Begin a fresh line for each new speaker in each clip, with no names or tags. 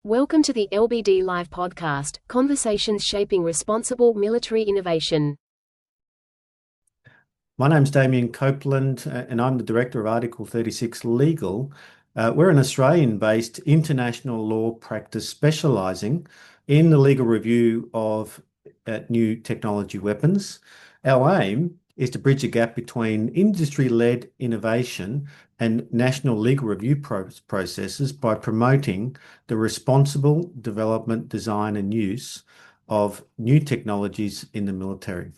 Welcome to the LBD Live Podcast, Conversations Shaping Responsible Military Innovation.
My name's Damien Copeland, and I'm the Director of Article 36 Legal. We're an Australian-based international law practice specialising in the legal review of new technology weapons. Our aim is to bridge a gap between industry-led innovation and national legal review processes by promoting the responsible development, design and use of new technologies in the military.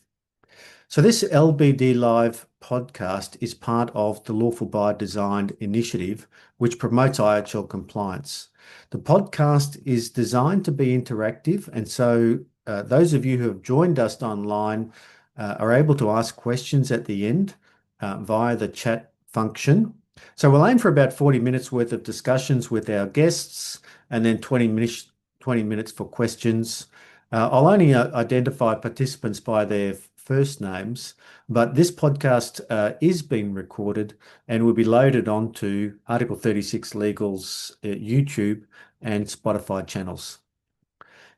So this LBD Live podcast is part of the Lawful by Design initiative, which promotes IHL compliance. The podcast is designed to be interactive, and so those of you who have joined us online are able to ask questions at the end via the chat function. So we'll aim for about 40 minutes worth of discussions with our guests and then 20 minutes for questions. I'll only identify participants by their first names, but this podcast is being recorded and will be loaded onto Article 36 Legal's YouTube and Spotify channels.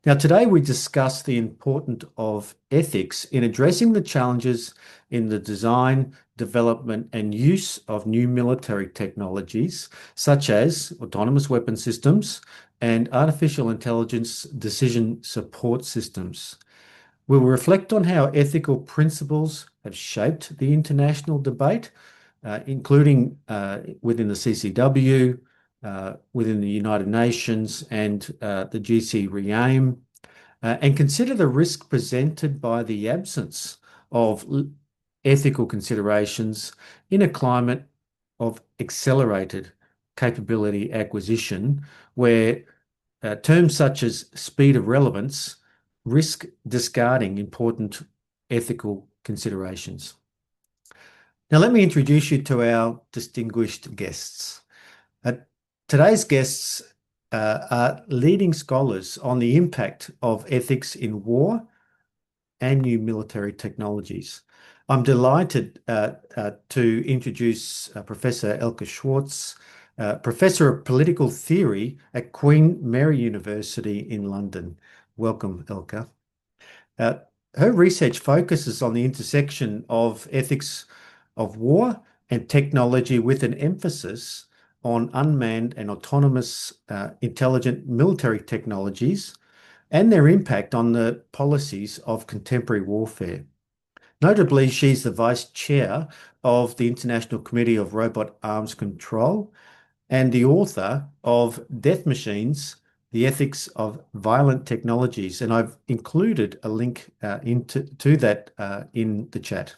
Now, today we discuss the importance of ethics in addressing the challenges in the design, development and use of new military technologies, such as autonomous weapon systems and artificial intelligence decision support systems. We'll reflect on how ethical principles have shaped the international debate, including within the CCW, within the United Nations and the GC REAIM, and consider the risk presented by the absence of ethical considerations in a climate of accelerated capability acquisition, where terms such as speed of relevance risk discarding important ethical considerations. Now, let me introduce you to our distinguished guests. Today's guests are leading scholars on the impact of ethics in war and new military technologies. I'm delighted to introduce Professor Elke Schwarz, Professor of Political Theory at Queen Mary University in London. Welcome, Elke. Her research focuses on the intersection of ethics of war and technology, with an emphasis on unmanned and autonomous intelligent military technologies and their impact on the policies of contemporary warfare. Notably, she's the Vice Chair of the International Committee of Robot Arms Control and the author of Death Machines: The Ethics of Violent Technologies, and I've included a link to that in the chat.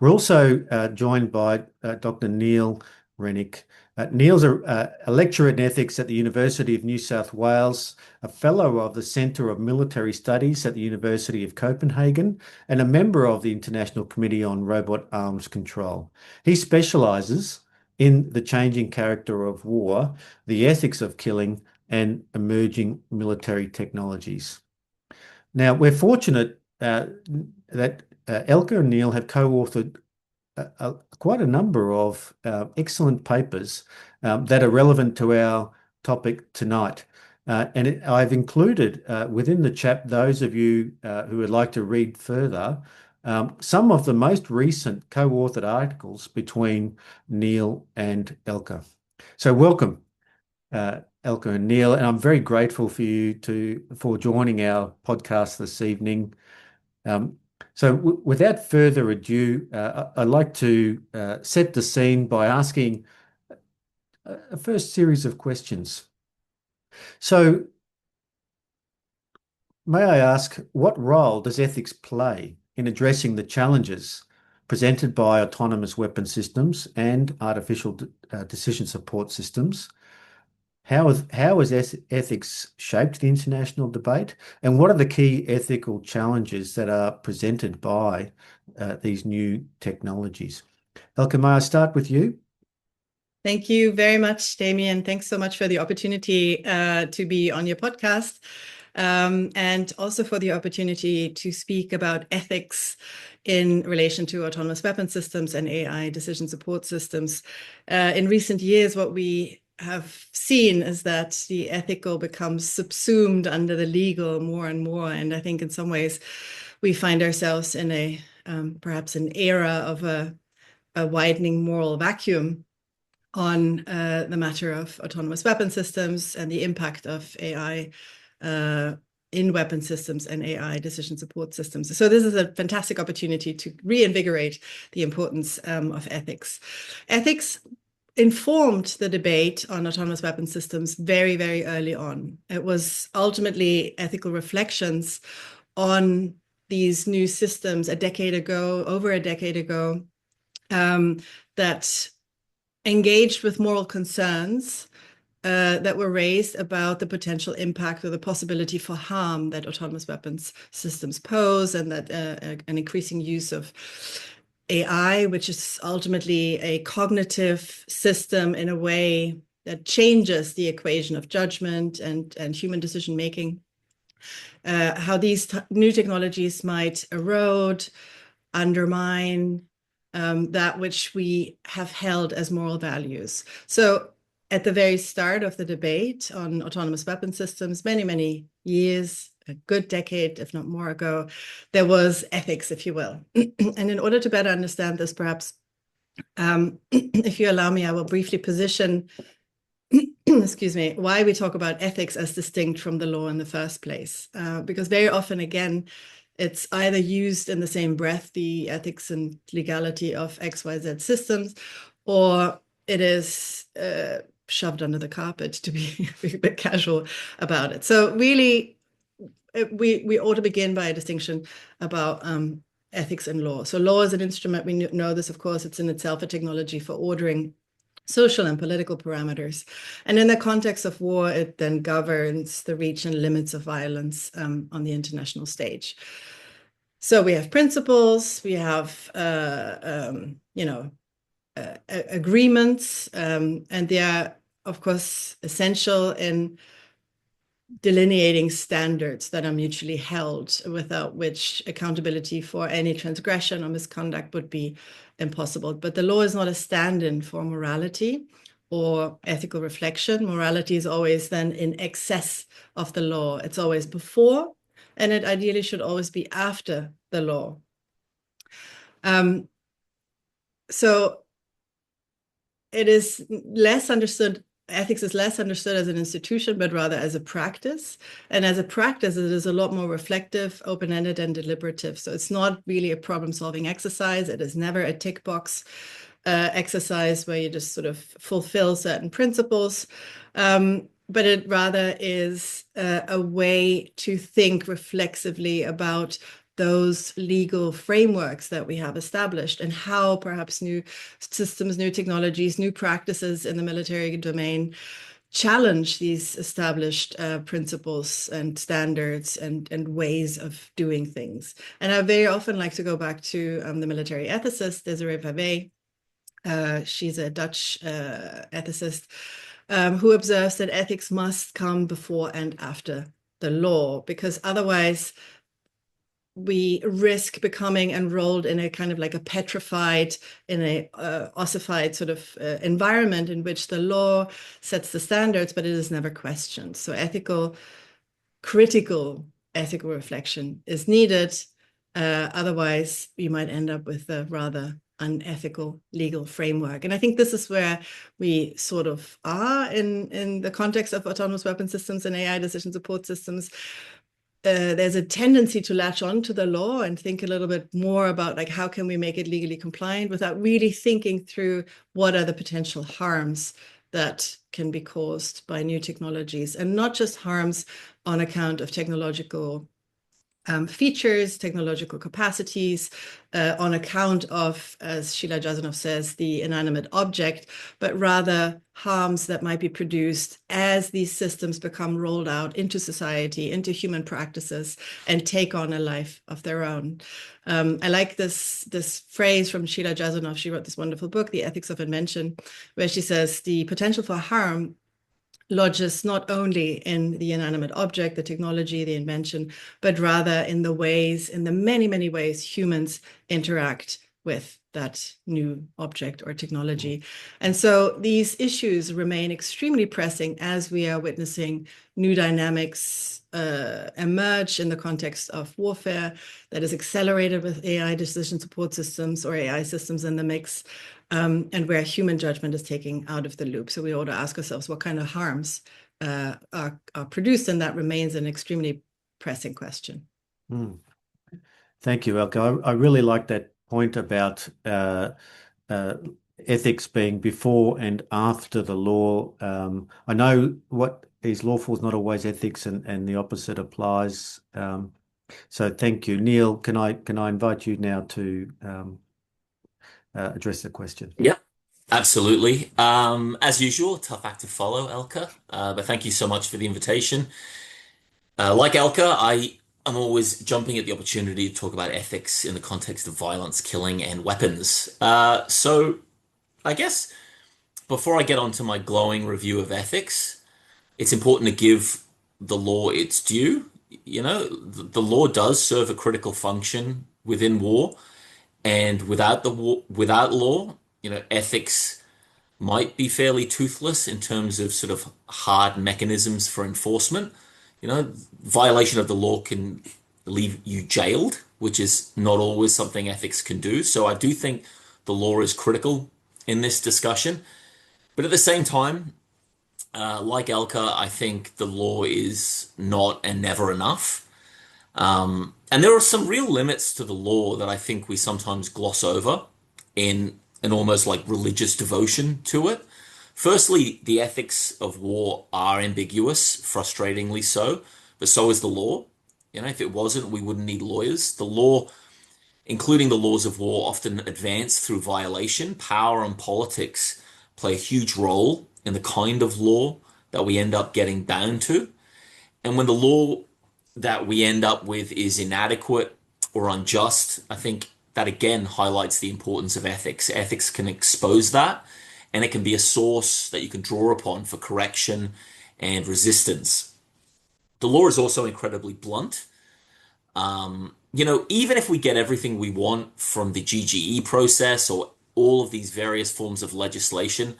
We're also joined by Dr Neil Renic. Neil's a lecturer in ethics at the University of New South Wales, a fellow of the Centre of Military Studies at the University of Copenhagen, and a member of the International Committee on Robot Arms Control. He specialises in the changing character of war, the ethics of killing, and emerging military technologies. Now, we're fortunate that Elke and Neil have co-authored quite a number of excellent papers that are relevant to our topic tonight. I've included within the chat those of you who would like to read further some of the most recent co-authored articles between Neil and Elke. So welcome, Elke and Neil, and I'm very grateful for you for joining our podcast this evening. So without further ado, I'd like to set the scene by asking a first series of questions. So may I ask, what role does ethics play in addressing the challenges presented by autonomous weapon systems and artificial decision support systems? How has ethics shaped the international debate, and what are the key ethical challenges that are presented by these new technologies? Elke, may I start with you?
Thank you very much, Damien. Thanks so much for the opportunity to be on your podcast, and also for the opportunity to speak about ethics in relation to autonomous weapon systems and AI decision support systems. In recent years, what we have seen is that the ethical becomes subsumed under the legal more and more. And I think in some ways we find ourselves in a perhaps an era of a widening moral vacuum on the matter of autonomous weapon systems and the impact of AI in weapon systems and AI decision support systems. So this is a fantastic opportunity to reinvigorate the importance of ethics. Ethics informed the debate on autonomous weapon systems very, very early on. It was ultimately ethical reflections on these new systems over a decade ago, that engaged with moral concerns that were raised about the potential impact or the possibility for harm that autonomous weapons systems pose, and that an increasing use of AI, which is ultimately a cognitive system in a way that changes the equation of judgment and human decision making, how these new technologies might erode, undermine that which we have held as moral values. So at the very start of the debate on autonomous weapon systems, many, many years, a good decade, if not more ago, there was ethics, if you will. And in order to better understand this, perhaps, if you allow me, I will briefly position, excuse me, why we talk about ethics as distinct from the law in the first place. Because very often, again, it's either used in the same breath, the ethics and legality of XYZ systems, or it is shoved under the carpet, to be a bit casual about it. So really, we ought to begin by a distinction about ethics and law. So law is an instrument, we know this, of course, it's in itself a technology for ordering social and political parameters. And in the context of war, it then governs the reach and limits of violence on the international stage. So we have principles, we have, agreements, and they are, of course, essential in delineating standards that are mutually held, without which accountability for any transgression or misconduct would be impossible. But the law is not a stand-in for morality or ethical reflection. Morality is always then in excess of the law. It's always before, and it ideally should always be after the law. So it is less understood. Ethics is less understood as an institution, but rather as a practice. And as a practice, it is a lot more reflective, open-ended, and deliberative. So it's not really a problem-solving exercise. It is never a tick box exercise where you just sort of fulfill certain principles. But it rather is a way to think reflexively about those legal frameworks that we have established, and how perhaps new systems, new technologies, new practices in the military domain challenge these established principles and standards and ways of doing things. And I very often like to go back to the military ethicist, Desiree Pavey. She's a Dutch ethicist who observes that ethics must come before and after the law, because otherwise we risk becoming enrolled in a kind of like a petrified, in a ossified sort of environment in which the law sets the standards, but it is never questioned. So critical ethical reflection is needed. Otherwise, we might end up with a rather unethical legal framework. And I think this is where we sort of are in the context of autonomous weapon systems and AI decision support systems. There's a tendency to latch on to the law and think a little bit more about like, how can we make it legally compliant, without really thinking through what are the potential harms that can be caused by new technologies, and not just harms on account of technological features, technological capacities, on account of, as Sheila Jasanoff says, the inanimate object, but rather harms that might be produced as these systems become rolled out into society, into human practices, and take on a life of their own. I like this phrase from Sheila Jasanoff. She wrote this wonderful book, The Ethics of Invention, where she says the potential for harm lodges not only in the inanimate object, the technology, the invention, but rather in the many, many ways humans interact with that new object or technology. And so these issues remain extremely pressing as we are witnessing new dynamics emerge in the context of warfare that is accelerated with AI decision support systems or AI systems in the mix, and where human judgment is taking out of the loop. So we ought to ask ourselves what kind of harms are produced, and that remains an extremely pressing question.
Thank you, Elke. I really like that point about ethics being before and after the law. I know what is lawful is not always ethics, and the opposite applies. So thank you. Neil, can I invite you now to address the question?
Yep, absolutely. As usual, tough act to follow, Elke. But thank you so much for the invitation. Like Elke, I'm always jumping at the opportunity to talk about ethics in the context of violence, killing, and weapons. So I guess before I get onto my glowing review of ethics, it's important to give the law its due. You know, the law does serve a critical function within war, and without law, you know, ethics might be fairly toothless in terms of sort of hard mechanisms for enforcement. You know, violation of the law can leave you jailed, which is not always something ethics can do. So I do think the law is critical in this discussion. But at the same time, like Elke, I think the law is not and never enough. And there are some real limits to the law that I think we sometimes gloss over in an almost like religious devotion to it. Firstly, the ethics of war are ambiguous, frustratingly so, but so is the law. You know, if it wasn't, we wouldn't need lawyers. The law, including the laws of war, often advance through violation. Power and politics play a huge role in the kind of law that we end up getting down to. And when the law that we end up with is inadequate or unjust, I think that again highlights the importance of ethics. Ethics can expose that, and it can be a source that you can draw upon for correction and resistance. The law is also incredibly blunt. You know, even if we get everything we want from the GGE process or all of these various forms of legislation,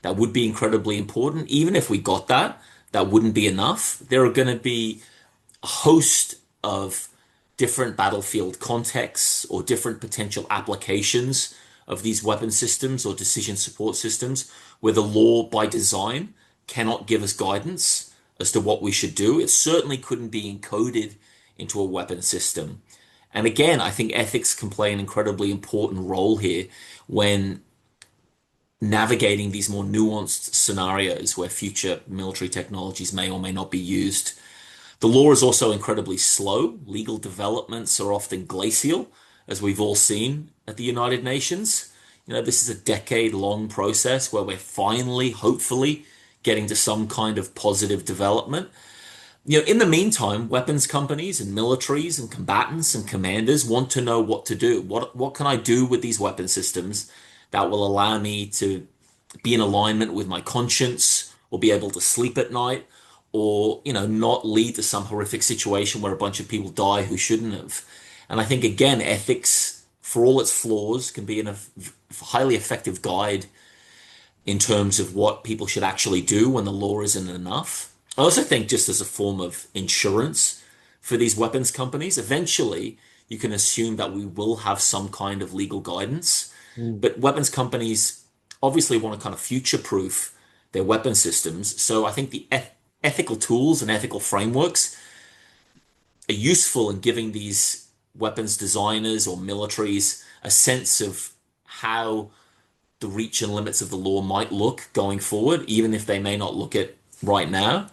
that would be incredibly important. Even if we got that, that wouldn't be enough. There are going to be a host of different battlefield contexts or different potential applications of these weapon systems or decision support systems where the law by design cannot give us guidance as to what we should do. It certainly couldn't be encoded into a weapon system. And again, I think ethics can play an incredibly important role here when navigating these more nuanced scenarios where future military technologies may or may not be used. The law is also incredibly slow. Legal developments are often glacial, as we've all seen at the United Nations. You know, this is a decade-long process where we're finally, hopefully, getting to some kind of positive development. You know, in the meantime, weapons companies and militaries and combatants and commanders want to know what to do. What can I do with these weapon systems that will allow me to be in alignment with my conscience or be able to sleep at night or, you know, not lead to some horrific situation where a bunch of people die who shouldn't have. And I think, again, ethics, for all its flaws, can be a highly effective guide in terms of what people should actually do when the law isn't enough. I also think just as a form of insurance for these weapons companies, eventually you can assume that we will have some kind of legal guidance. But weapons companies obviously want to kind of future-proof their weapon systems. So I think the ethical tools and ethical frameworks are useful in giving these weapons designers or militaries a sense of how the reach and limits of the law might look going forward, even if they may not look it right now.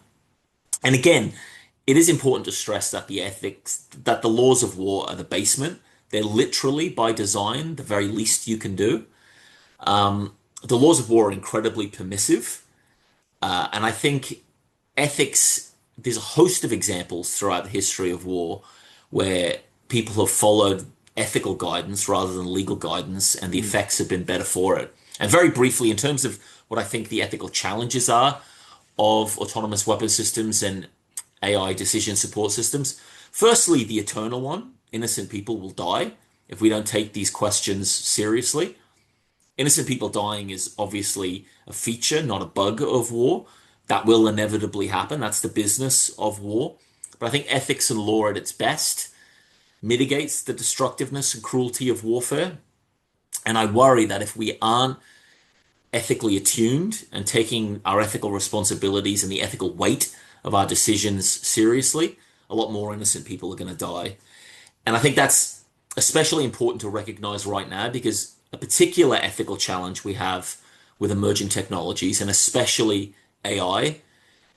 And again, it is important to stress that the laws of war are the basement. They're literally, by design, the very least you can do. The laws of war are incredibly permissive. And I think ethics, there's a host of examples throughout the history of war where people have followed ethical guidance rather than legal guidance, and the effects have been better for it. And very briefly, in terms of what I think the ethical challenges are of autonomous weapon systems and AI decision support systems, firstly, the eternal one, innocent people will die. if we don't take these questions seriously. Innocent people dying is obviously a feature, not a bug of war. That will inevitably happen. That's the business of war. But I think ethics and law at its best mitigates the destructiveness and cruelty of warfare. And I worry that if we aren't ethically attuned and taking our ethical responsibilities and the ethical weight of our decisions seriously, a lot more innocent people are going to die. And I think that's especially important to recognize right now because a particular ethical challenge we have with emerging technologies, and especially AI,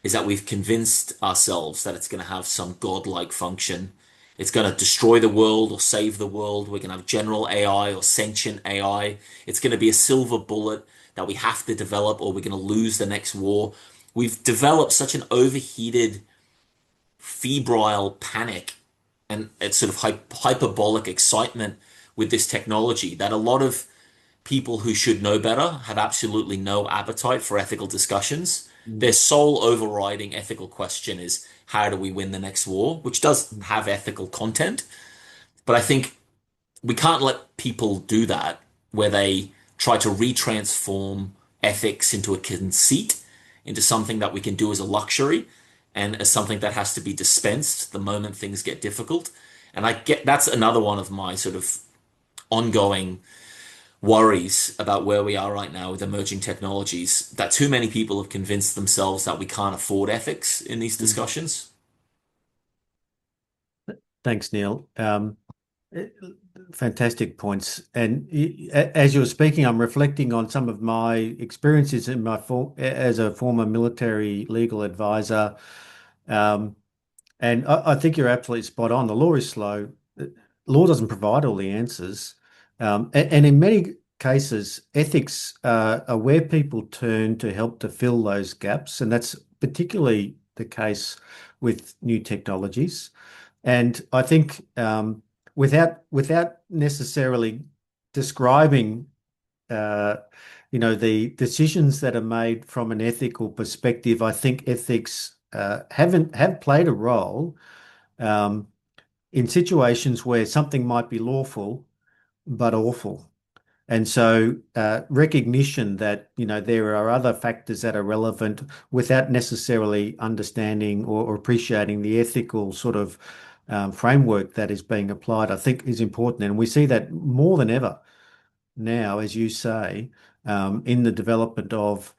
is that we've convinced ourselves that it's going to have some godlike function. It's going to destroy the world or save the world. We're going to have general AI or sentient AI. It's going to be a silver bullet that we have to develop or we're going to lose the next war. We've developed such an overheated, febrile panic and it's sort of hyperbolic excitement with this technology that a lot of people who should know better have absolutely no appetite for ethical discussions. Their sole overriding ethical question is how do we win the next war, which does have ethical content. But I think we can't let people do that where they try to retransform ethics into a conceit, into something that we can do as a luxury and as something that has to be dispensed the moment things get difficult. And I get that's another one of my sort of ongoing worries about where we are right now with emerging technologies, that too many people have convinced themselves that we can't afford ethics in these discussions.
Thanks, Neil. Fantastic points. And as you're speaking, I'm reflecting on some of my experiences in as a former military legal advisor. And I think you're absolutely spot on. The law is slow. Law doesn't provide all the answers. And in many cases, ethics are where people turn to help to fill those gaps. And that's particularly the case with new technologies. And I think without necessarily describing, the decisions that are made from an ethical perspective, I think ethics have played a role in situations where something might be lawful but awful. And so recognition that, there are other factors that are relevant without necessarily understanding or appreciating the ethical sort of framework that is being applied, I think is important. And we see that more than ever now, as you say, in the development of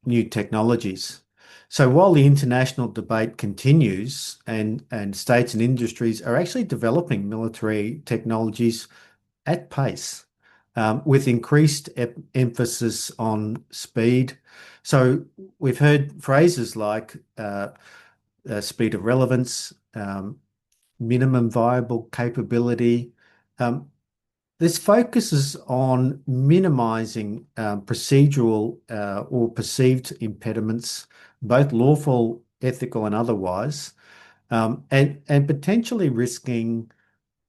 new technologies. So while the international debate continues and states and industries are actually developing military technologies at pace, with increased emphasis on speed. So we've heard phrases like speed of relevance, minimum viable capability. This focuses on minimizing procedural or perceived impediments, both lawful, ethical, and otherwise, and potentially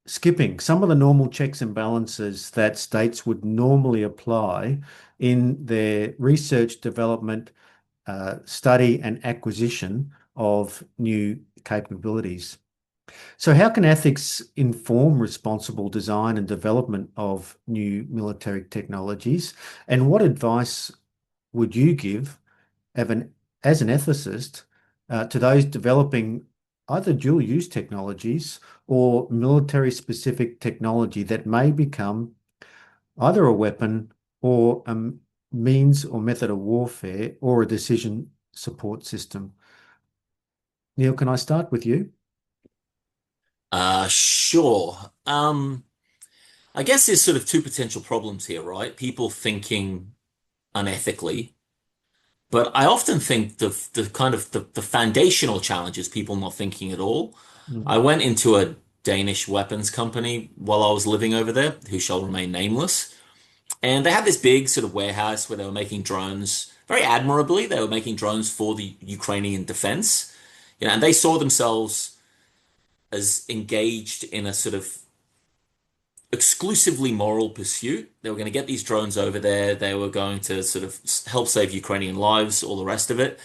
skipping some of the normal checks and balances that states would normally apply in their research, development, study, and acquisition of new capabilities. So how can ethics inform responsible design and development of new military technologies? And what advice would you give as an ethicist to those developing either dual-use technologies or military-specific technology that may become either a weapon or a means or method of warfare or a decision support system? Neil, can I start with you?
Sure. I guess there's sort of two potential problems here, right? People thinking unethically, but I often think the kind of the foundational challenge is people not thinking at all. I went into a Danish weapons company while I was living over there, who shall remain nameless. And they had this big sort of warehouse where they were making drones very admirably. They were making drones for the Ukrainian defense, and they saw themselves as engaged in a sort of exclusively moral pursuit. They were going to get these drones over there. They were going to sort of help save Ukrainian lives, all the rest of it.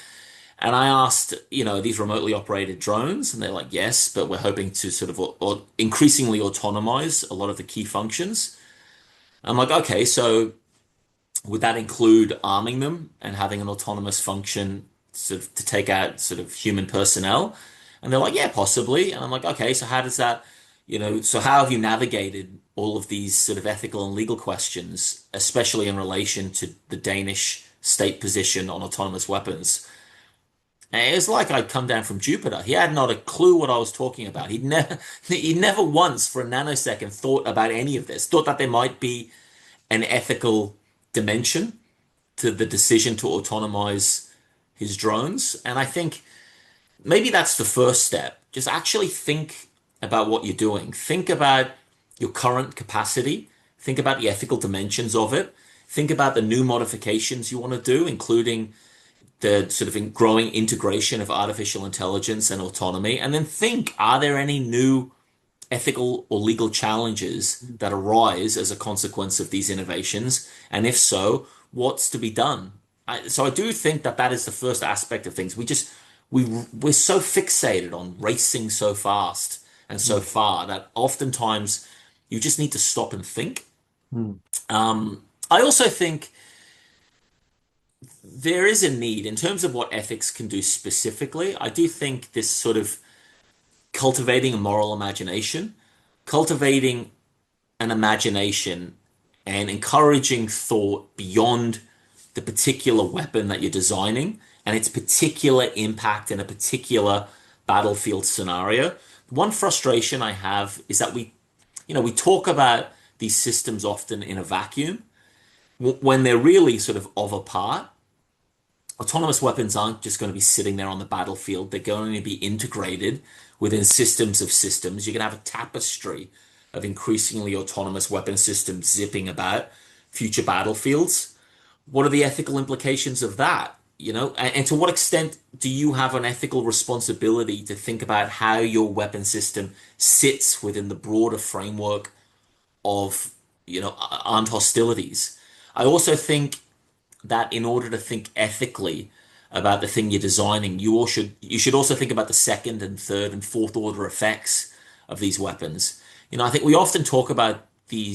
And I asked, are these remotely operated drones? And they're like, yes, but we're hoping to sort of or increasingly autonomize a lot of the key functions. I'm like, okay, so would that include arming them and having an autonomous function sort of to take out sort of human personnel? And they're like, yeah, possibly. And I'm like, okay, so how does that, so how have you navigated all of these sort of ethical and legal questions, especially in relation to the Danish state position on autonomous weapons? And it was like I'd come down from Jupiter. He had not a clue what I was talking about. He never once for a nanosecond thought about any of this, thought that there might be an ethical dimension to the decision to autonomize his drones. And I think maybe that's the first step. Just actually think about what you're doing. Think about your current capacity. Think about the ethical dimensions of it. Think about the new modifications you want to do, including the sort of growing integration of artificial intelligence and autonomy. And then think, are there any new ethical or legal challenges that arise as a consequence of these innovations? And if so, what's to be done? So I do think that that is the first aspect of things. We're so fixated on racing so fast and so far that oftentimes you just need to stop and think. I also think there is a need in terms of what ethics can do specifically. I do think this sort of cultivating a moral imagination, cultivating an imagination and encouraging thought beyond the particular weapon that you're designing and its particular impact in a particular battlefield scenario. One frustration I have is that we talk about these systems often in a vacuum when they're really sort of a part. Autonomous weapons aren't just going to be sitting there on the battlefield. They're going to be integrated within systems of systems. You're going to have a tapestry of increasingly autonomous weapon systems zipping about future battlefields. What are the ethical implications of that? And to what extent do you have an ethical responsibility to think about how your weapon system sits within the broader framework of, armed hostilities? I also think that in order to think ethically about the thing you're designing, you should also think about the second and third and fourth order effects of these weapons. I think we often talk about the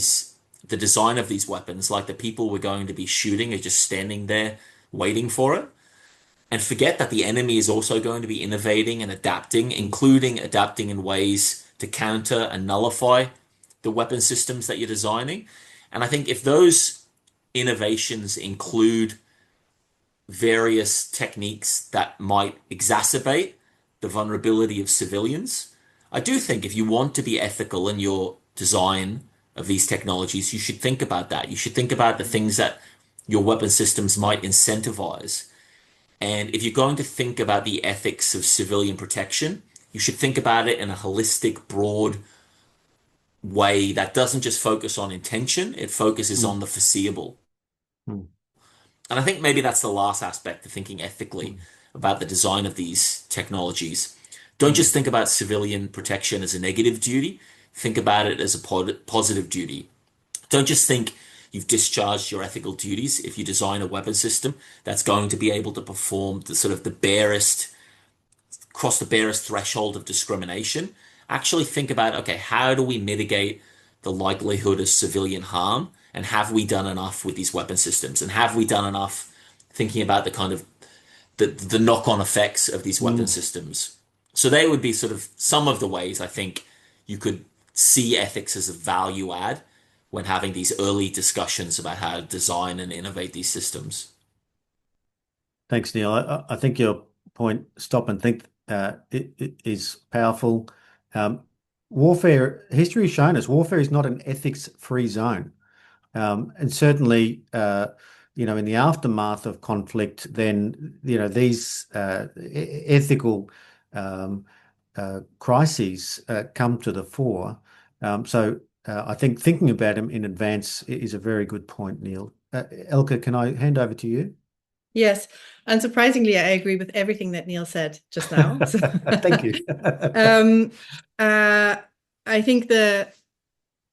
design of these weapons like the people we're going to be shooting are just standing there waiting for it, and forget that the enemy is also going to be innovating and adapting, including adapting in ways to counter and nullify the weapon systems that you're designing. And I think if those innovations include various techniques that might exacerbate the vulnerability of civilians, I do think if you want to be ethical in your design of these technologies, you should think about that. You should think about the things that your weapon systems might incentivize. And if you're going to think about the ethics of civilian protection, you should think about it in a holistic, broad way that doesn't just focus on intention, it focuses on the foreseeable.
Mm.
And I think maybe that's the last aspect of thinking ethically about the design of these technologies. Don't just think about civilian protection as a negative duty. Think about it as a positive duty. Don't just think you've discharged your ethical duties if you design a weapon system that's going to be able to perform the sort of cross the barest threshold of discrimination. Actually think about, okay, how do we mitigate the likelihood of civilian harm? And have we done enough with these weapon systems? And have we done enough thinking about the kind of the knock-on effects of these weapon systems? So they would be sort of some of the ways I think you could see ethics as a value add when having these early discussions about how to design and innovate these systems.
Thanks, Neil. I think your point, stop and think, it is powerful. Warfare, history has shown us warfare is not an ethics-free zone. And certainly, in the aftermath of conflict, then, these ethical crises come to the fore. So I think thinking about them in advance is a very good point, Neil. Elke, can I hand over to you?
Yes. Unsurprisingly, I agree with everything that Neil said just now.
Thank you.
I think the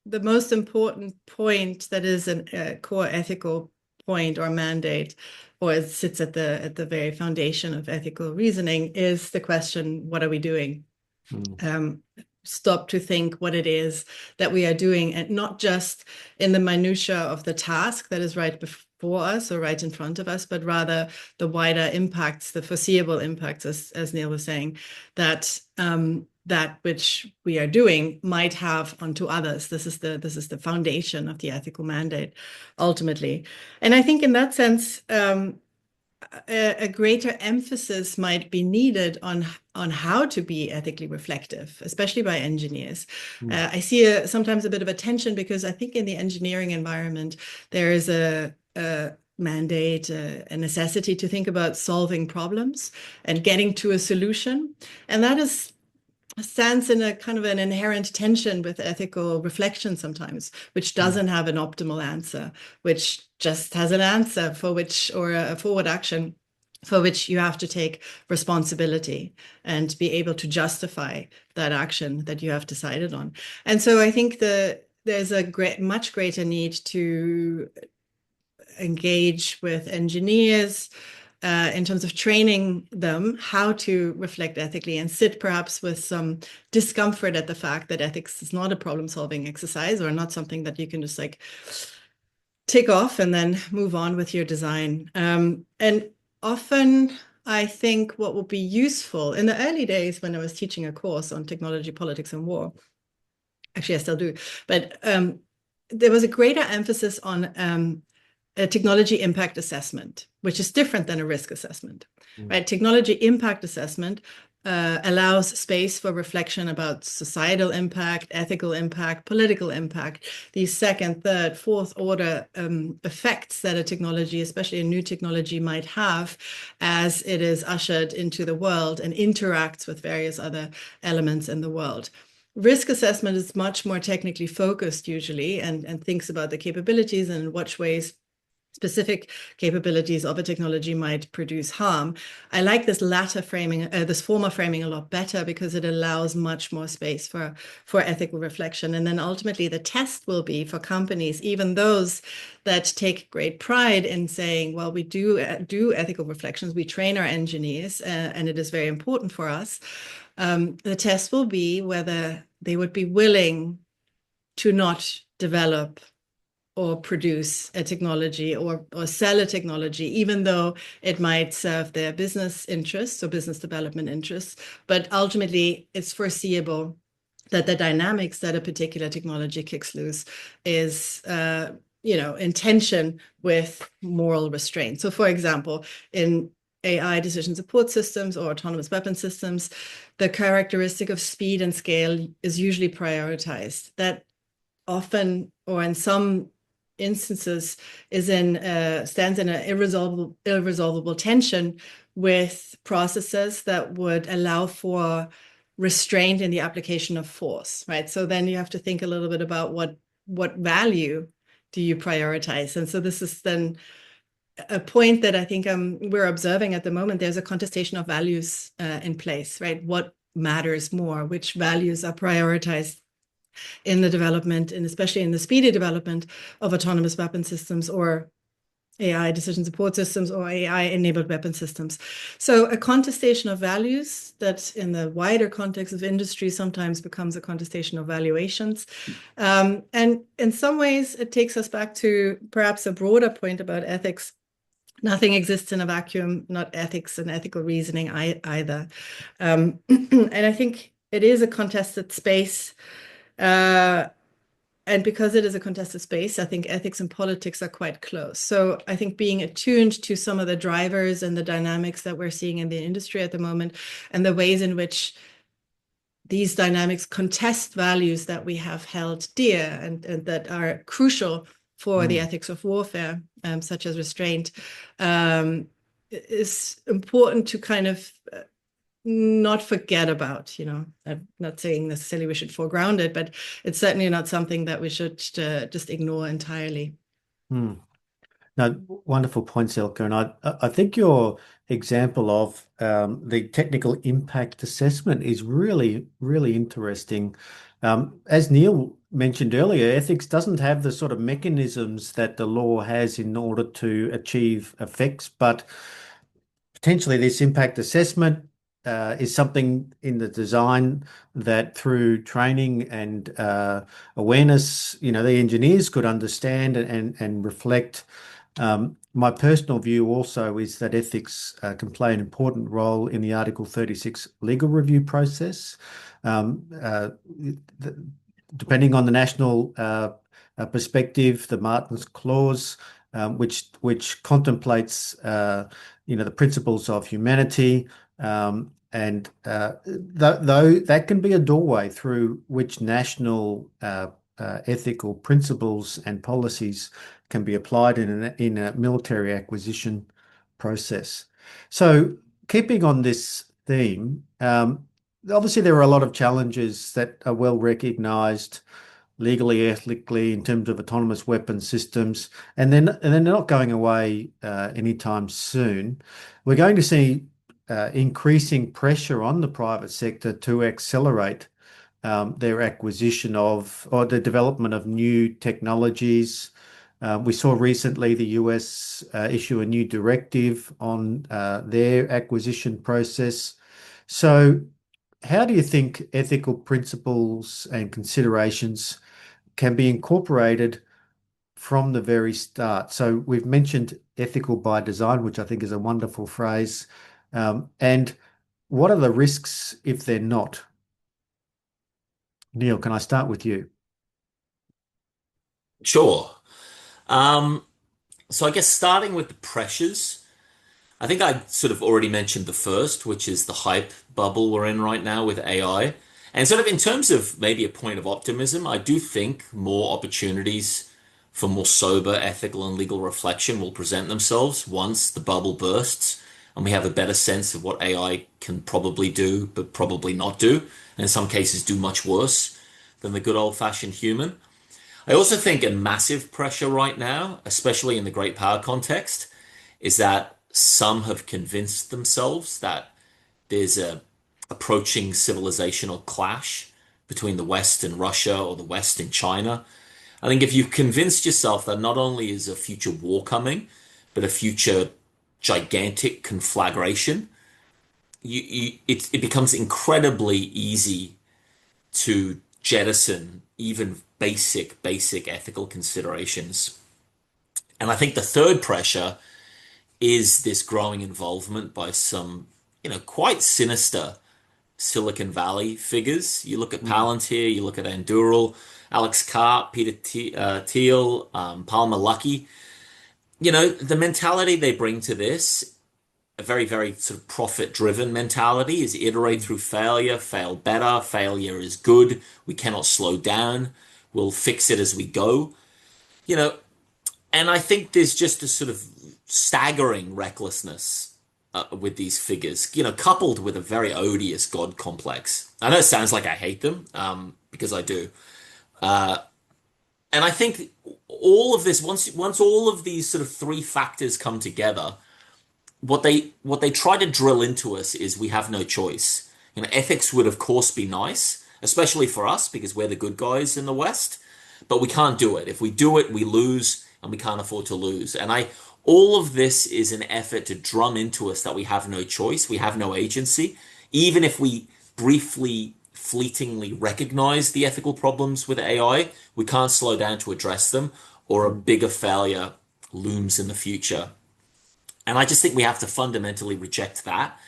most important point that is a core ethical point or mandate, or it sits at the very foundation of ethical reasoning, is the question, what are we doing? Stop to think what it is that we are doing, and not just in the minutia of the task that is right before us or right in front of us, but rather the wider impacts, the foreseeable impacts, as Neil was saying, that that which we are doing might have onto others. This is the foundation of the ethical mandate, ultimately. And I think in that sense, a greater emphasis might be needed on how to be ethically reflective, especially by engineers. I see sometimes a bit of a tension, because I think in the engineering environment, there is a mandate, a necessity to think about solving problems and getting to a solution. And that stands in a kind of an inherent tension with ethical reflection sometimes, which doesn't have an optimal answer, which just has an answer for which, or a forward action for which you have to take responsibility and be able to justify that action that you have decided on. And so I think there's a much greater need to engage with engineers in terms of training them how to reflect ethically, and sit perhaps with some discomfort at the fact that ethics is not a problem-solving exercise, or not something that you can just like tick off and then move on with your design. And often I think what will be useful in the early days when I was teaching a course on technology, politics, and war, actually I still do, but there was a greater emphasis on a technology impact assessment, which is different than a risk assessment, right? Technology impact assessment allows space for reflection about societal impact, ethical impact, political impact, these second, third, fourth order effects that a technology, especially a new technology, might have as it is ushered into the world and interacts with various other elements in the world. Risk assessment is much more technically focused usually, and thinks about the capabilities and in which ways specific capabilities of a technology might produce harm. I like this latter framing, this former framing a lot better, because it allows much more space for ethical reflection. And then ultimately the test will be for companies, even those that take great pride in saying, well, we do ethical reflections, we train our engineers, and it is very important for us. The test will be whether they would be willing to not develop or produce a technology or sell a technology, even though it might serve their business interests or business development interests. But ultimately, it's foreseeable that the dynamics that a particular technology kicks loose is in tension with moral restraint. So for example, in AI decision support systems or autonomous weapon systems, the characteristic of speed and scale is usually prioritized. That often, or in some instances, stands in an irresolvable tension with processes that would allow for restraint in the application of force, right? So then you have to think a little bit about what value do you prioritize. And so this is then a point that I think we're observing at the moment. There's a contestation of values in place, right? What matters more? Which values are prioritized in the development, and especially in the speedy development of autonomous weapon systems or AI decision support systems or AI-enabled weapon systems. So a contestation of values that in the wider context of industry sometimes becomes a contestation of valuations. And in some ways, it takes us back to perhaps a broader point about ethics. Nothing exists in a vacuum, not ethics and ethical reasoning either. And I think it is a contested space. And because it is a contested space, I think ethics and politics are quite close. So I think being attuned to some of the drivers and the dynamics that we're seeing in the industry at the moment, and the ways in which these dynamics contest values that we have held dear and that are crucial for the ethics of warfare, such as restraint, is important to kind of not forget about. I'm not saying necessarily we should foreground it, but it's certainly not something that we should just ignore entirely.
No, wonderful points, Elke. And I think your example of the technical impact assessment is really, really interesting. As Neil mentioned earlier, ethics doesn't have the sort of mechanisms that the law has in order to achieve effects, but potentially this impact assessment is something in the design that through training and awareness, the engineers could understand and reflect. My personal view also is that ethics can play an important role in the Article 36 legal review process. Depending on the national perspective, the Martin's Clause, which contemplates the principles of humanity, and though that can be a doorway through which national ethical principles and policies can be applied in a military acquisition process. So, keeping on this theme, obviously there are a lot of challenges that are well recognised legally, ethically, in terms of autonomous weapon systems, and they're not going away anytime soon. We're going to see increasing pressure on the private sector to accelerate their acquisition of or the development of new technologies. We saw recently the US issue a new directive on their acquisition process. So, how do you think ethical principles and considerations can be incorporated from the very start? So we've mentioned ethical by design, which I think is a wonderful phrase. And what are the risks if they're not? Neil, can I start with you?
Sure. So I guess starting with the pressures, I think I sort of already mentioned the first, which is the hype bubble we're in right now with AI. And sort of in terms of maybe a point of optimism, I do think more opportunities for more sober, ethical, and legal reflection will present themselves once the bubble bursts and we have a better sense of what AI can probably do, but probably not do, and in some cases do much worse than the good old-fashioned human. I also think a massive pressure right now, especially in the great power context, is that some have convinced themselves that there's a approaching civilizational clash between the West and Russia or the West and China. I think if you've convinced yourself that not only is a future war coming, but a future gigantic conflagration, it becomes incredibly easy to jettison even basic ethical considerations. And I think the third pressure is this growing involvement by some, quite sinister Silicon Valley figures. You look at Palantir, you look at Anduril, Alex Karp, Peter Thiel, Palmer Luckey. The mentality they bring to this, a very, very sort of profit-driven mentality, is iterate through failure, fail better, failure is good, we cannot slow down, we'll fix it as we go. And I think there's just a sort of staggering recklessness with these figures, coupled with a very odious God complex. I know it sounds like I hate them, because I do. And I think all of this, once all of these sort of three factors come together, what they try to drill into us is we have no choice. Ethics would of course be nice, especially for us because we're the good guys in the West, but we can't do it. If we do it, we lose, and we can't afford to lose. And all of this is an effort to drum into us that we have no choice, we have no agency, even if we briefly, fleetingly recognize the ethical problems with AI, we can't slow down to address them, or a bigger failure looms in the future. And I just think we have to fundamentally reject that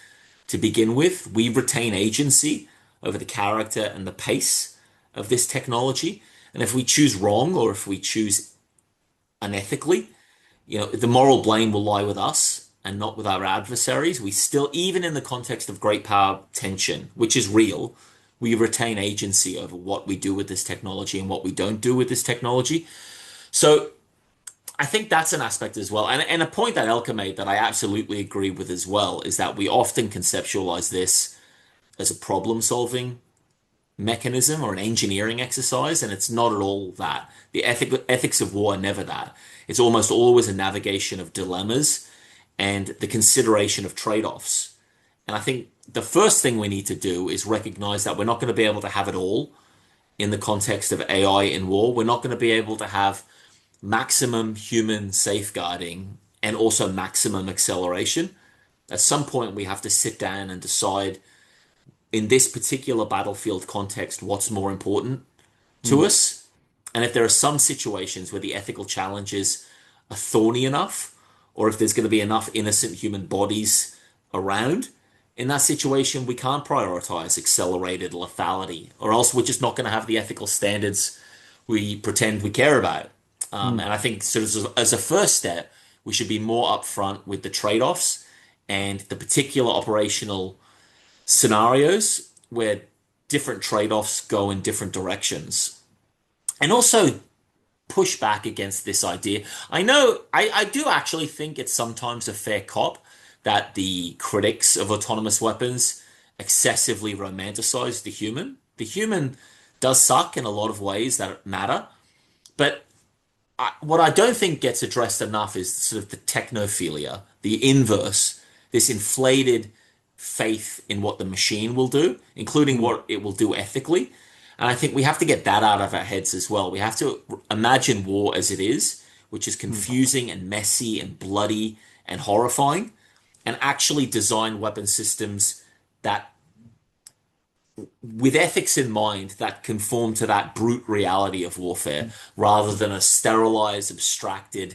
to begin with. We retain agency over the character and the pace of this technology. And if we choose wrong, or if we choose unethically, the moral blame will lie with us and not with our adversaries. We still, even in the context of great power tension, which is real, we retain agency over what we do with this technology and what we don't do with this technology. So I think that's an aspect as well. And a point that Elke made that I absolutely agree with as well is that we often conceptualize this as a problem-solving mechanism or an engineering exercise, and it's not at all that. The ethics of war are never that. It's almost always a navigation of dilemmas and the consideration of trade-offs. And I think the first thing we need to do is recognize that we're not going to be able to have it all in the context of AI in war. We're not going to be able to have maximum human safeguarding and also maximum acceleration. At some point, we have to sit down and decide in this particular battlefield context what's more important to us. And if there are some situations where the ethical challenges are thorny enough, or if there's going to be enough innocent human bodies around, in that situation, we can't prioritize accelerated lethality, or else we're just not going to have the ethical standards we pretend we care about. And I think sort of as a first step, we should be more upfront with the trade-offs and the particular operational scenarios where different trade-offs go in different directions. And also push back against this idea. I know, I do actually think it's sometimes a fair cop that the critics of autonomous weapons excessively romanticize the human. The human does suck in a lot of ways that matter, but what I don't think gets addressed enough is sort of the technophilia, the inverse, this inflated faith in what the machine will do, including what it will do ethically. And I think we have to get that out of our heads as well. We have to imagine war as it is, which is confusing and messy and bloody and horrifying, and actually design weapon systems that, with ethics in mind, that conform to that brute reality of warfare, rather than a sterilized, abstracted,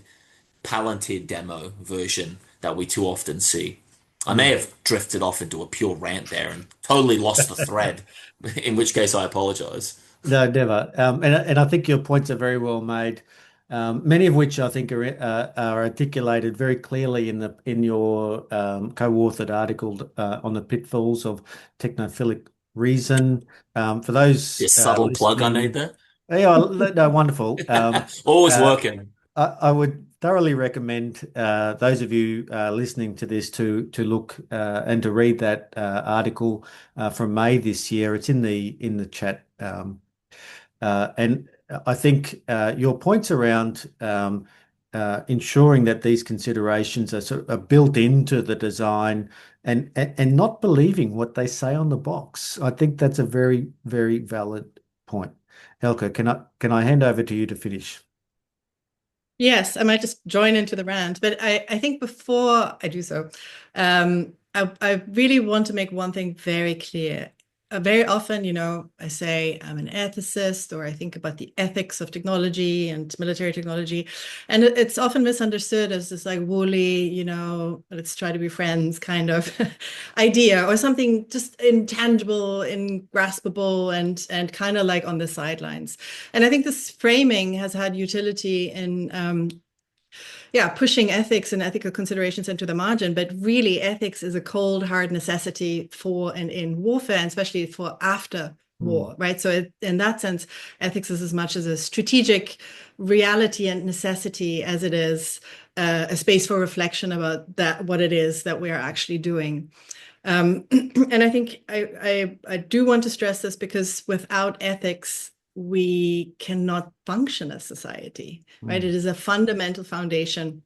palantir demo version that we too often see. I may have drifted off into a pure rant there and totally lost the thread, in which case I apologize.
No, never. And I think your points are very well made. Many of which I think are articulated very clearly in your co-authored article on the pitfalls of technophilic reason. For those
This subtle plug I made there.
Yeah, no, wonderful.
Always working.
I would thoroughly recommend those of you listening to this to look and to read that article from May this year. It's in the chat, and I think your points around ensuring that these considerations are built into the design and not believing what they say on the box. I think that's a very, very valid point. Elke, can I hand over to you to finish?
Yes, I might just join into the rant, but I think before I do so, I really want to make one thing very clear. Very often, I say I'm an ethicist, or I think about the ethics of technology and military technology. And it's often misunderstood as this like woolly, let's try to be friends kind of idea, or something just intangible, ingraspable, and kind of like on the sidelines. And I think this framing has had utility in pushing ethics and ethical considerations into the margin, but really ethics is a cold, hard necessity for and in warfare, and especially for after war, right? So in that sense, ethics is as much as a strategic reality and necessity as it is a space for reflection about what it is that we are actually doing. And I think I do want to stress this, because without ethics, we cannot function as society, right? It is a fundamental foundation.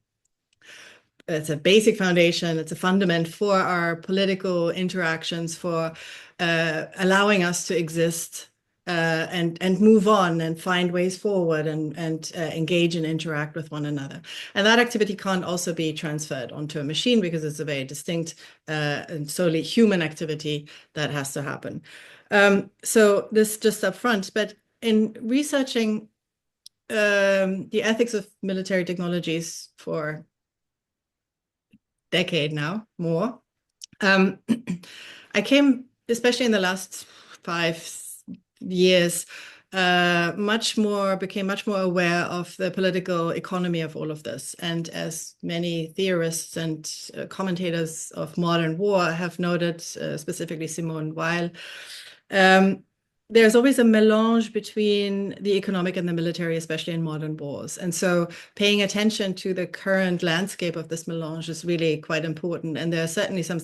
It's a basic foundation. It's a fundament for our political interactions, for allowing us to exist and move on and find ways forward and engage and interact with one another. And that activity can't also be transferred onto a machine, because it's a very distinct and solely human activity that has to happen. So this just up front, but in researching the ethics of military technologies for a decade now, more, I came, especially in the last 5 years, became much more aware of the political economy of all of this. And as many theorists and commentators of modern war have noted, specifically Simone Weil, there's always a melange between the economic and the military, especially in modern wars. And so paying attention to the current landscape of this melange is really quite important. And there are certainly some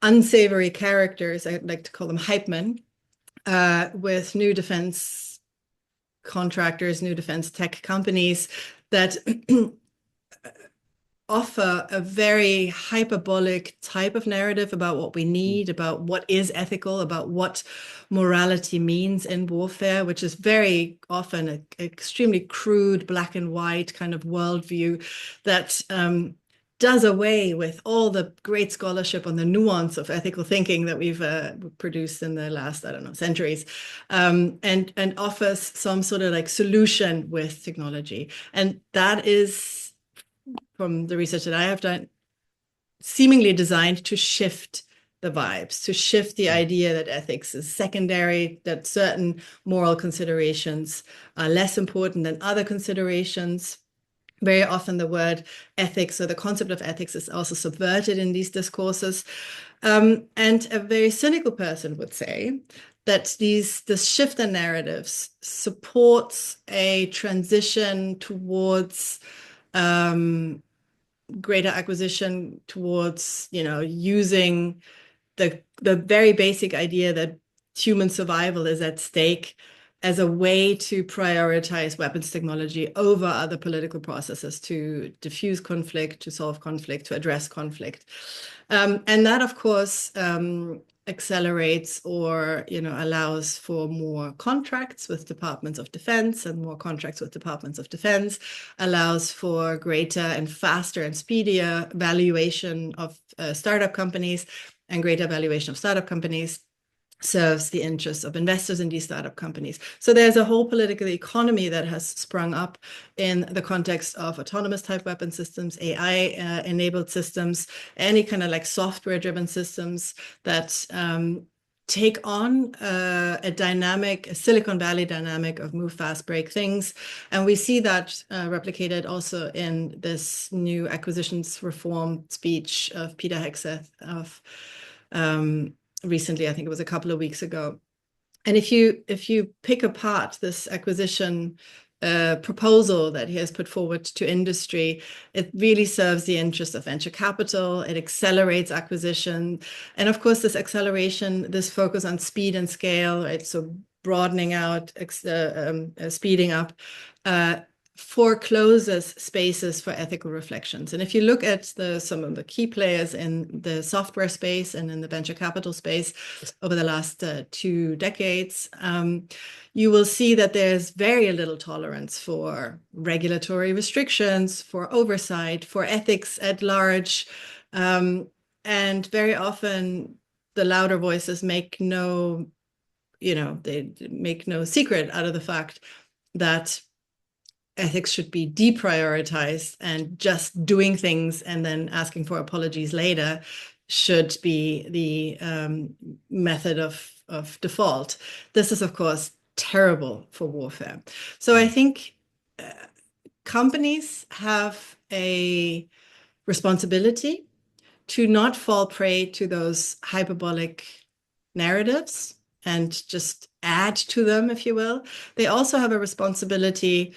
unsavory characters, I'd like to call them hype men, with new defense contractors, new defense tech companies that offer a very hyperbolic type of narrative about what we need, about what is ethical, about what morality means in warfare, which is very often an extremely crude, black and white kind of worldview that does away with all the great scholarship on the nuance of ethical thinking that we've produced in the last, I don't know, centuries, and offers some sort of like solution with technology. And that is, from the research that I have done, seemingly designed to shift the vibes, to shift the idea that ethics is secondary, that certain moral considerations are less important than other considerations. Very often the word ethics or the concept of ethics is also subverted in these discourses. And a very cynical person would say that this shift in narratives supports a transition towards greater acquisition, towards, using the very basic idea that human survival is at stake as a way to prioritize weapons technology over other political processes to diffuse conflict, to solve conflict, to address conflict. And that, of course, accelerates or allows for more contracts with departments of defense, and more contracts with departments of defense allows for greater and faster and speedier valuation of startup companies, and greater valuation of startup companies serves the interests of investors in these startup companies. So there's a whole political economy that has sprung up in the context of autonomous type weapon systems, AI enabled systems, any kind of like software driven systems that take on a dynamic, a Silicon Valley dynamic of move fast, break things. And we see that replicated also in this new acquisitions reform speech of Peter Hegseth of recently, I think it was a couple of weeks ago. And if you pick apart this acquisition proposal that he has put forward to industry, it really serves the interest of venture capital. It accelerates acquisition. And of course, this acceleration, this focus on speed and scale, right? So broadening out, speeding up, forecloses spaces for ethical reflections. And if you look at some of the key players in the software space and in the venture capital space over the last 2 decades, you will see that there's very little tolerance for regulatory restrictions, for oversight, for ethics at large. And very often the louder voices make no secret out of the fact that ethics should be deprioritized, and just doing things and then asking for apologies later should be the method of default. This is, of course, terrible for warfare. So I think companies have a responsibility to not fall prey to those hyperbolic narratives and just add to them, if you will. They also have a responsibility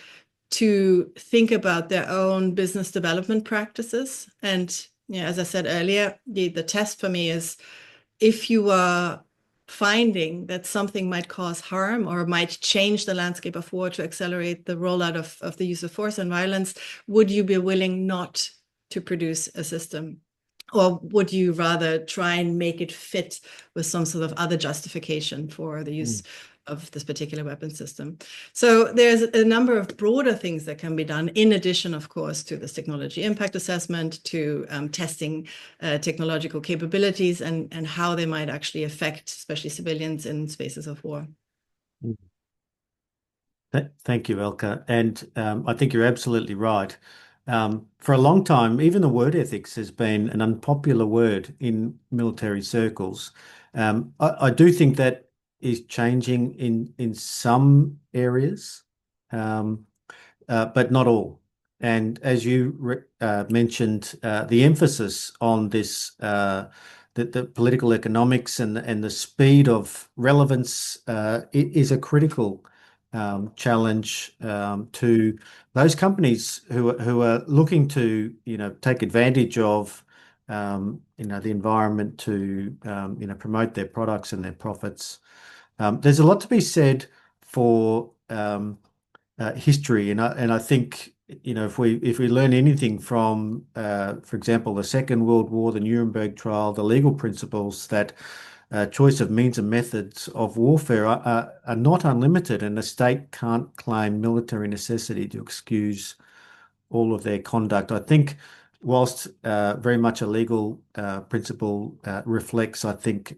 to think about their own business development practices. And as I said earlier, the test for me is, if you are finding that something might cause harm or might change the landscape of war to accelerate the rollout of the use of force and violence, would you be willing not to produce a system? Or would you rather try and make it fit with some sort of other justification for the use of this particular weapon system? So there's a number of broader things that can be done, in addition, of course, to this technology impact assessment, to testing technological capabilities and how they might actually affect, especially civilians in spaces of war.
Thank you, Elke. And I think you're absolutely right. For a long time, even the word ethics has been an unpopular word in military circles. I do think that is changing in some areas, but not all. And as you mentioned, the emphasis on this, the political economics and the speed of relevance is a critical challenge to those companies who are looking to take advantage of the environment to promote their products and their profits. There's a lot to be said for history, and I think if we learn anything from, for example, the Second World War, the Nuremberg trial, the legal principles that choice of means and methods of warfare are not unlimited, and the state can't claim military necessity to excuse all of their conduct. I think, whilst very much a legal principle reflects, I think,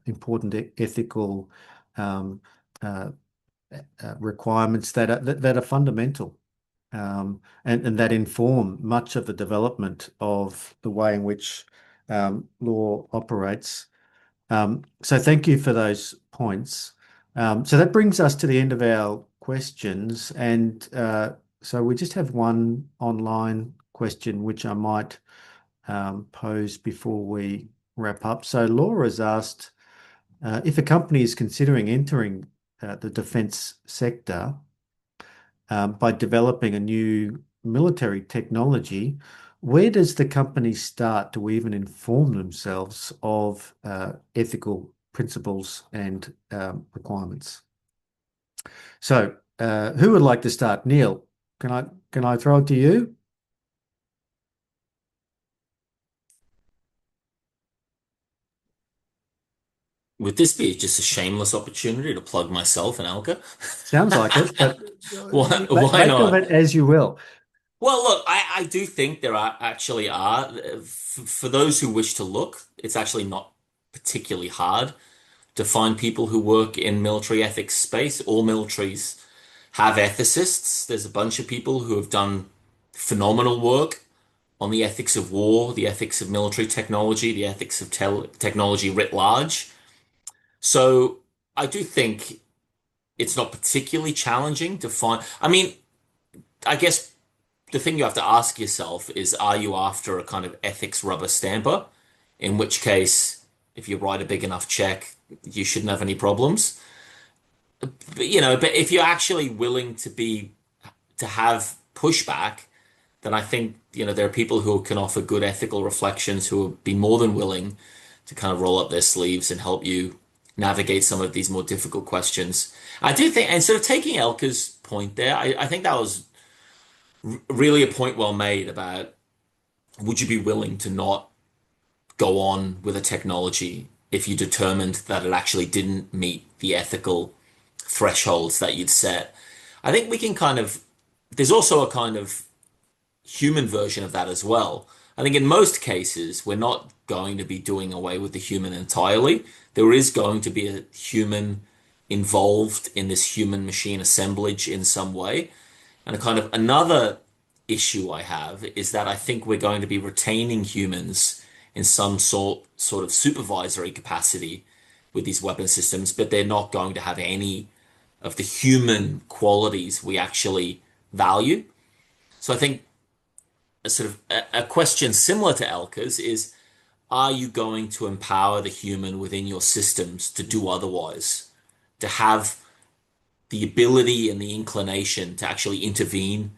important ethical um, uh, requirements that are fundamental. And that inform much of the development of the way in which law operates. So thank you for those points. So that brings us to the end of our questions. And so we just have one online question, which I might pose before we wrap up. So Laura's asked, if a company is considering entering the defence sector, by developing a new military technology, where does the company start to even inform themselves of ethical principles and requirements? So, who would like to start? Neil, can I throw it to you?
Would this be just a shameless opportunity to plug myself and Elke?
Sounds like it, but
Why
make of
not?
it as you will.
Well, look, I do think there are for those who wish to look, it's actually not particularly hard to find people who work in military ethics space. All militaries have ethicists. There's a bunch of people who have done phenomenal work on the ethics of war, the ethics of military technology, the ethics of technology writ large. So I do think it's not particularly challenging to find. I mean, I guess the thing you have to ask yourself is, are you after a kind of ethics rubber stamper? In which case, if you write a big enough check, you shouldn't have any problems. But if you're actually willing to have pushback, then I think, there are people who can offer good ethical reflections who would be more than willing to kind of roll up their sleeves and help you navigate some of these more difficult questions. I do think, and sort of taking Elke's point there, I think that was really a point well made about, would you be willing to not go on with a technology if you determined that it actually didn't meet the ethical thresholds that you'd set? I think we can there's also a kind of human version of that as well. I think in most cases, we're not going to be doing away with the human entirely. There is going to be a human involved in this human machine assemblage in some way. And a kind of another issue I have is that I think we're going to be retaining humans in some sort of supervisory capacity with these weapon systems, but they're not going to have any of the human qualities we actually value. So I think a question similar to Elka's is, are you going to empower the human within your systems to do otherwise, to have the ability and the inclination to actually intervene,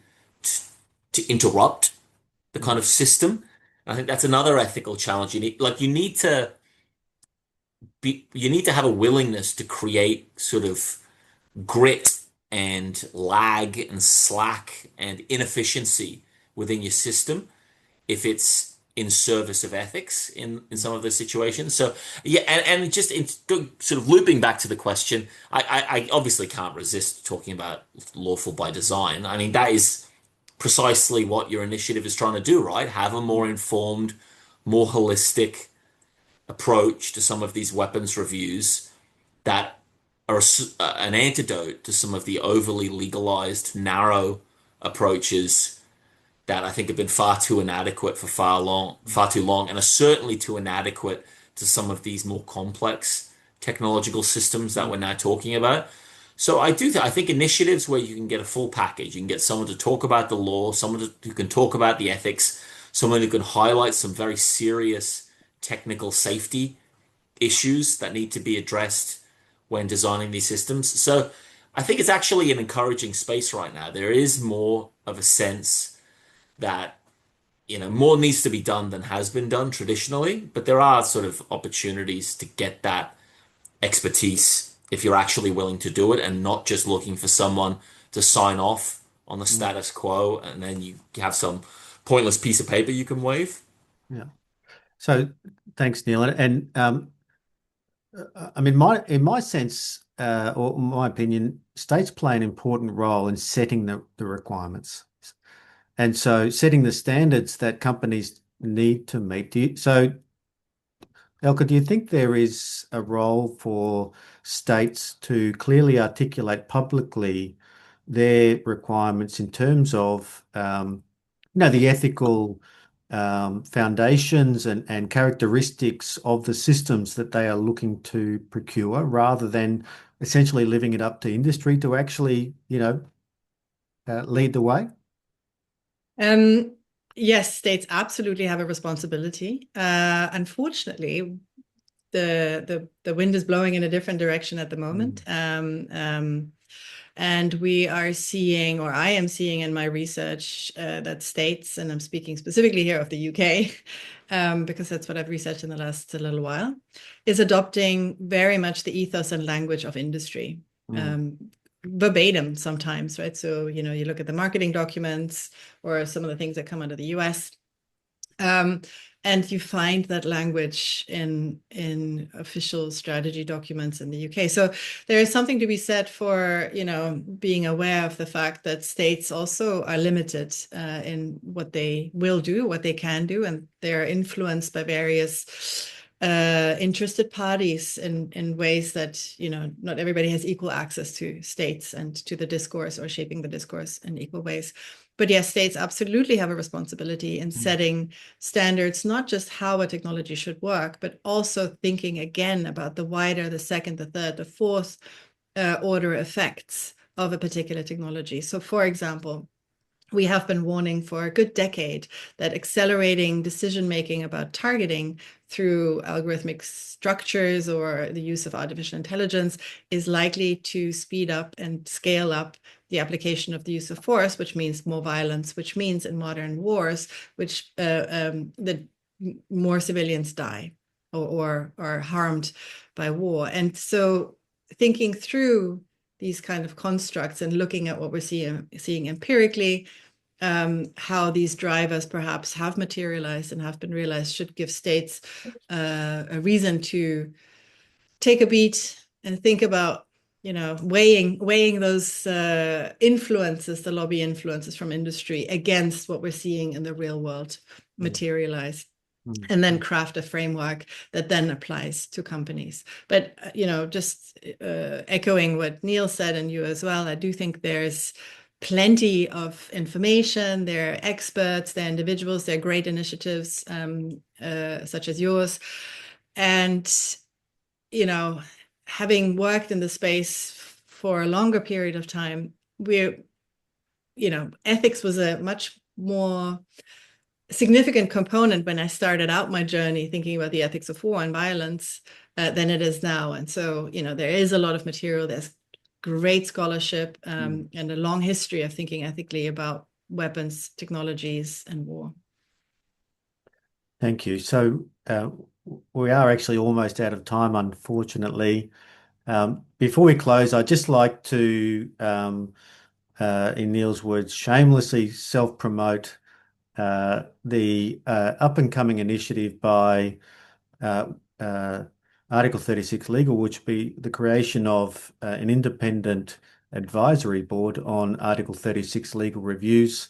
to interrupt the kind of system? And I think that's another ethical challenge. You need to have a willingness to create sort of grit and lag and slack and inefficiency within your system if it's in service of ethics in some of those situations. So yeah, and just sort of looping back to the question, I obviously can't resist talking about lawful by design. I mean, that is precisely what your initiative is trying to do, right? Have a more informed, more holistic approach to some of these weapons reviews that are an antidote to some of the overly legalized, narrow approaches that I think have been far too inadequate for far too long, and are certainly too inadequate to some of these more complex technological systems that we're now talking about. So I think initiatives where you can get a full package, you can get someone to talk about the law, who can talk about the ethics, someone who can highlight some very serious technical safety issues that need to be addressed when designing these systems. So I think it's actually an encouraging space right now. There is more of a sense that, more needs to be done than has been done traditionally, but there are sort of opportunities to get that expertise if you're actually willing to do it and not just looking for someone to sign off on the status quo, and then you have some pointless piece of paper you can wave.
Yeah. So thanks, Neil. And I mean, in my sense, or my opinion, states play an important role in setting the requirements. And so setting the standards that companies need to meet. So, Elke, do you think there is a role for states to clearly articulate publicly their requirements in terms of, the ethical foundations and characteristics of the systems that they are looking to procure, rather than essentially leaving it up to industry to actually, lead the way?
Yes, states absolutely have a responsibility. Unfortunately, the wind is blowing in a different direction at the moment. And we are seeing, or I am seeing in my research, that states, and I'm speaking specifically here of the UK, because that's what I've researched in the last little while, is adopting very much the ethos and language of industry. Verbatim sometimes, right? So, you look at the marketing documents or some of the things that come out of the US, and you find that language in official strategy documents in the UK. So there is something to be said for, being aware of the fact that states also are limited in what they will do, what they can do, and they're influenced by various interested parties in ways that, not everybody has equal access to states and to the discourse or shaping the discourse in equal ways. But yes, states absolutely have a responsibility in setting standards, not just how a technology should work, but also thinking again about the wider, the second, the third, the fourth order effects of a particular technology. So, for example, we have been warning for a good decade that accelerating decision-making about targeting through algorithmic structures or the use of artificial intelligence is likely to speed up and scale up the application of the use of force, which means more violence, which means in modern wars, which that more civilians die or are harmed by war. And so thinking through these kind of constructs and looking at what we're seeing empirically, how these drivers perhaps have materialized and have been realized, should give states a reason to take a beat and think about, weighing those influences, the lobby influences from industry, against what we're seeing in the real world materialize. And then craft a framework that then applies to companies. But, just echoing what Neil said, and you as well, I do think there's plenty of information. There are experts, there are individuals, there are great initiatives such as yours. And, having worked in the space for a longer period of time, ethics was a much more significant component when I started out my journey thinking about the ethics of war and violence than it is now. And so, there is a lot of material. There's great scholarship and a long history of thinking ethically about weapons, technologies, and war.
Thank you. So we are actually almost out of time, unfortunately. Before we close, I'd just like to, in Neil's words, shamelessly self-promote the up-and-coming initiative by Article 36 Legal, which will be the creation of an independent advisory board on Article 36 legal reviews.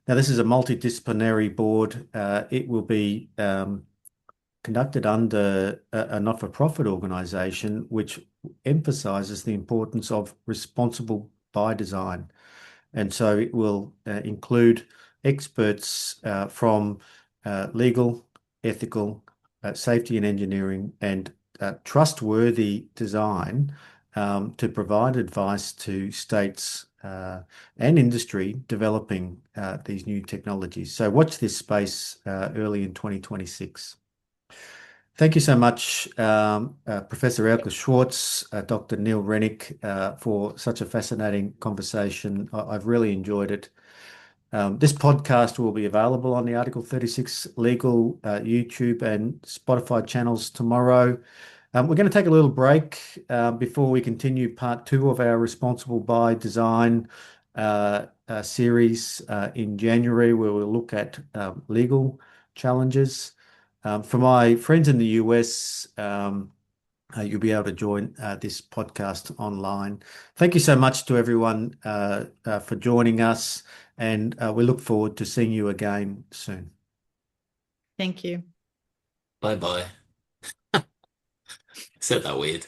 Now, this is a multidisciplinary board. It will be conducted under a not-for-profit organisation, which emphasises the importance of responsible by design. And so it will include experts from legal, ethical, safety and engineering, and trustworthy design to provide advice to states and industry developing these new technologies. So watch this space early in 2026. Thank you so much, Professor Elke Schwarz, Dr. Neil Renic, for such a fascinating conversation. I've really enjoyed it. This podcast will be available on the Article 36 Legal YouTube and Spotify channels tomorrow. We're going to take a little break before we continue part 2 of our Responsible by Design series in January where we'll look at legal challenges. For my friends in the US, you'll be able to join this podcast online. Thank you so much to everyone for joining us, and we look forward to seeing you again soon.
Thank you.
Bye bye. Said that weird.